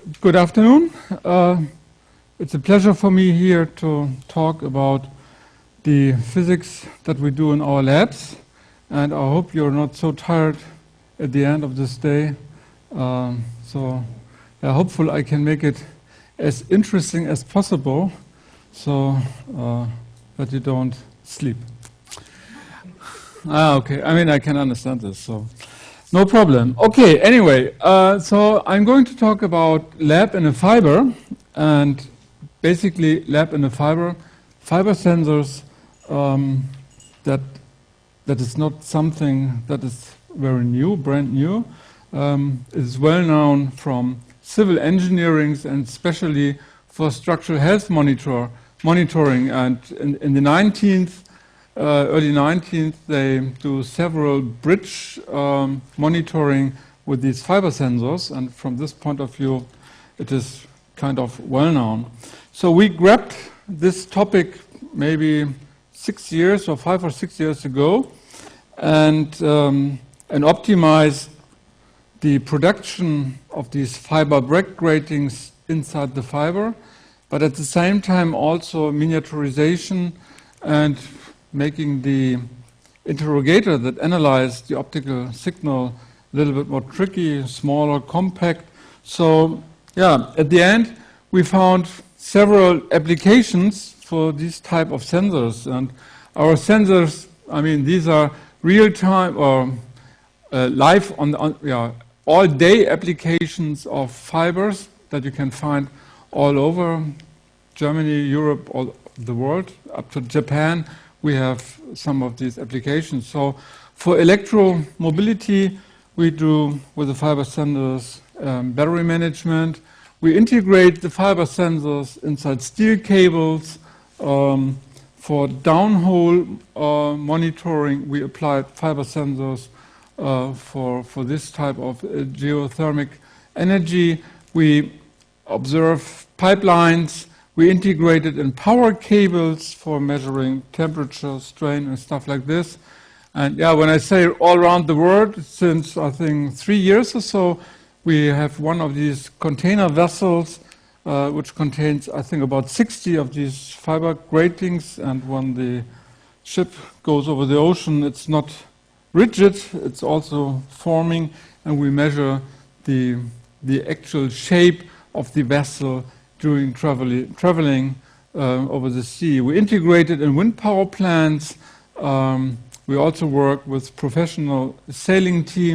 Good afternoon. It's a pleasure for me here to talk about the physics that we do in our labs, and I hope you're not so tired at the end of this day. Hopefully I can make it as interesting as possible so that you don't sleep. Okay, I mean I can understand this, so no problem. Okay, anyway, so I'm going to talk about lab in a fiber, and basically lab in a fiber sensors, that is not something that is very new, brand new. It's well known from civil engineering and especially for structural health monitoring. And in the early 19th, they do several bridge monitoring with these fiber sensors, and from this point of view, it is kind of well known. So we grabbed this topic maybe 5 or 6 years ago, and optimized the production of these fiber Bragg gratings inside the fiber, but at the same time also miniaturization and making the interrogator that analyzed the optical signal a little bit more tricky, smaller, compact. So yeah, at the end we found several applications for these type of sensors, and our sensors, I mean, these are real-time or live all-day applications of fibers that you can find all over Germany, Europe, all the world, up to Japan. We have some of these applications. So for electromobility, we do with the fiber sensors battery management. We integrate the fiber sensors inside steel cables. For downhole monitoring, we apply fiber sensors for this type of geothermal energy. We observe pipelines. We integrate it in power cables for measuring temperature, strain, and stuff like this. And yeah, when I say all around the world, since I think 3 years or so, we have one of these container vessels which contains, I think, about 60 of these fiber gratings. And when the ship goes over the ocean, it's not rigid, it's also forming, and we measure the actual shape of the vessel during traveling over the sea. We integrate it in wind power plants. We also work with professional sailing teams.